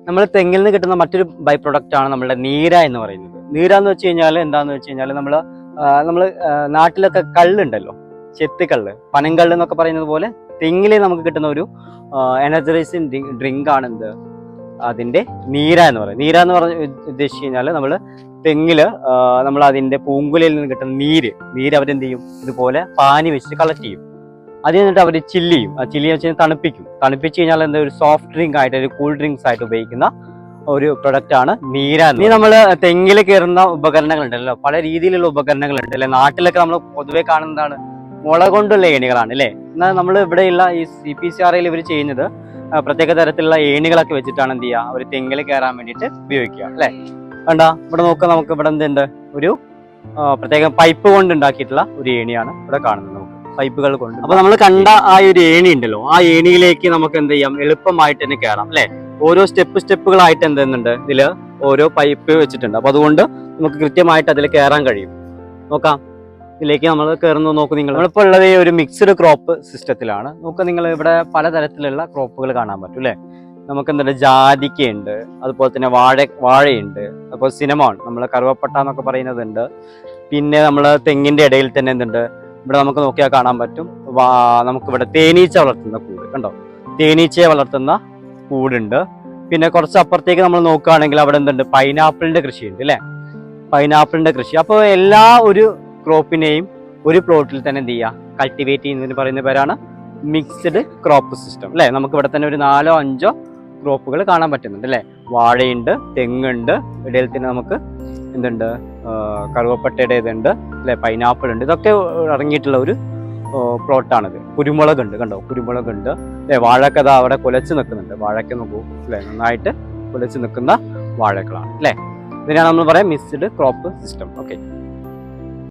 നമ്മൾ തെങ്ങിൽ നിന്ന് കിട്ടുന്ന മറ്റൊരു ബൈ പ്രൊഡക്റ്റ് ആണ് നമ്മുടെ നീര എന്ന് പറയുന്നത്. നീര എന്ന് വെച്ച് കഴിഞ്ഞാൽ എന്താന്ന് വെച്ച് കഴിഞ്ഞാൽ നമ്മൾ നാട്ടിലൊക്കെ കള്ളുണ്ടല്ലോ, ചെത്തിക്കള്ള്, പനങ്കള്ള് എന്നൊക്കെ പറയുന്നത് പോലെ തെങ്ങിലെ നമുക്ക് കിട്ടുന്ന ഒരു എനർജൈസിങ് ഡ്രിങ്ക് ആണ് എന്ത്, അതിന്റെ നീര എന്ന് പറയുന്നത്. നീര എന്ന് പറഞ്ഞ് ഉദ്ദേശിച്ച് കഴിഞ്ഞാൽ നമ്മൾ തെങ്ങില് നമ്മൾ അതിന്റെ പൂങ്കുലയിൽ നിന്ന് കിട്ടുന്ന നീര് അവരെന്ത് ചെയ്യും, ഇതുപോലെ പാനി വെച്ച് കളക്ട് ചെയ്യും. അത് കഴിഞ്ഞിട്ട് അവർ ചില്ല് ചെയ്യും. ആ ചില്ല് വെച്ച് തണുപ്പിച്ച് കഴിഞ്ഞാൽ എന്താ, ഒരു സോഫ്റ്റ് ഡ്രിങ്ക് ആയിട്ട്, ഒരു കൂൾ ഡ്രിങ്ക്സ് ആയിട്ട് ഉപയോഗിക്കുന്ന ഒരു പ്രൊഡക്റ്റ് ആണ് നീര. ഇനി നമ്മൾ തെങ്ങിൽ കയറുന്ന ഉപകരണങ്ങളുണ്ടല്ലോ, പല രീതിയിലുള്ള ഉപകരണങ്ങളുണ്ട് അല്ലെ. നാട്ടിലൊക്കെ നമ്മൾ പൊതുവെ കാണുന്നതാണ് മുള കൊണ്ടുള്ള ഏണികളാണ് അല്ലേ. എന്നാൽ നമ്മൾ ഇവിടെയുള്ള ഈ CPCRയിൽ ഇവർ ചെയ്യുന്നത് പ്രത്യേക തരത്തിലുള്ള ഏണികളൊക്കെ വെച്ചിട്ടാണ് എന്ത് ചെയ്യുക, അവർ തെങ്ങിൽ കയറാൻ വേണ്ടിയിട്ട് ഉപയോഗിക്കുക അല്ലെ. വേണ്ട, ഇവിടെ നോക്കുക, നമുക്ക് ഇവിടെ എന്തുണ്ട്, ഒരു പ്രത്യേകം പൈപ്പ് കൊണ്ട് ഉണ്ടാക്കിയിട്ടുള്ള ഒരു ഏണിയാണ് ഇവിടെ കാണുന്നത്. നമുക്ക് പൈപ്പുകൾ കൊണ്ട്, അപ്പൊ നമ്മൾ കണ്ട ആ ഒരു ഏണി ഉണ്ടല്ലോ, ആ ഏണിയിലേക്ക് നമുക്ക് എന്ത് ചെയ്യാം, എളുപ്പമായിട്ട് തന്നെ കയറാം അല്ലെ. ഓരോ സ്റ്റെപ്പുകളായിട്ട് എന്തെന്നുണ്ട്, ഇതില് ഓരോ പൈപ്പ് വെച്ചിട്ടുണ്ട്. അപ്പൊ അതുകൊണ്ട് നമുക്ക് കൃത്യമായിട്ട് അതിൽ കയറാൻ കഴിയും. നോക്കാം, ഇതിലേക്ക് നമ്മൾ കയറുന്നത്. നോക്കും നിങ്ങൾ, നമ്മളിപ്പോൾ ഉള്ളത് ഒരു മിക്സ്ഡ് ക്രോപ്പ് സിസ്റ്റത്തിലാണ്. നോക്കുക നിങ്ങൾ, ഇവിടെ പലതരത്തിലുള്ള ക്രോപ്പുകൾ കാണാൻ പറ്റും അല്ലെ. നമുക്ക് എന്തുണ്ട്, ജാതിക്കയുണ്ട്, അതുപോലെ തന്നെ വാഴയുണ്ട്, അതുപോലെ സിനമോൺ, നമ്മൾ കറുവപ്പട്ട എന്നൊക്കെ പറയുന്നതുണ്ട്. പിന്നെ നമ്മൾ തെങ്ങിന്റെ ഇടയിൽ തന്നെ എന്തുണ്ട്, ഇവിടെ നമുക്ക് നോക്കിയാൽ കാണാൻ പറ്റും, നമുക്കിവിടെ തേനീച്ച വളർത്തുന്ന കൂട് കണ്ടോ, തേനീച്ചയെ വളർത്തുന്ന കൂടുണ്ട്. പിന്നെ കുറച്ച് അപ്പുറത്തേക്ക് നമ്മൾ നോക്കുകയാണെങ്കിൽ അവിടെ എന്തുണ്ട്, പൈനാപ്പിളിന്റെ കൃഷിയുണ്ട് അല്ലെ, പൈനാപ്പിളിന്റെ കൃഷി. അപ്പോൾ എല്ലാ ഒരു ക്രോപ്പിനെയും ഒരു പ്ലോട്ടിൽ തന്നെ എന്ത് ചെയ്യുക, കൾട്ടിവേറ്റ് ചെയ്യുന്നതിന് പറയുന്ന പേരാണ് മിക്സ്ഡ് ക്രോപ്പ് സിസ്റ്റം അല്ലെ. നമുക്ക് ഇവിടെ തന്നെ ഒരു 4-5 ക്രോപ്പുകൾ കാണാൻ പറ്റുന്നുണ്ട് അല്ലെ. വാഴയുണ്ട്, തെങ്ങുണ്ട്, ഇടയിൽ തന്നെ നമുക്ക് എന്തുണ്ട്, കറുവപ്പട്ടയുടെ ഇതുണ്ട് അല്ലെ, പൈനാപ്പിൾ ഉണ്ട്. ഇതൊക്കെ ഇറങ്ങിയിട്ടുള്ള ഒരു പ്ലോട്ടാണിത്. കുരുമുളകുണ്ട് കണ്ടോ, കുരുമുളകുണ്ട് അല്ലെ. വാഴക്കഥ അവിടെ കുലച്ച് നിൽക്കുന്നുണ്ട്, വാഴക്ക നോക്കൂ അല്ലെ, നന്നായിട്ട് കുലച്ച് നിൽക്കുന്ന വാഴകളാണ് അല്ലെ. ഇതിനാണ് നമ്മൾ പറയാം മിക്സ്ഡ് ക്രോപ്പ് സിസ്റ്റം. ഓക്കെ.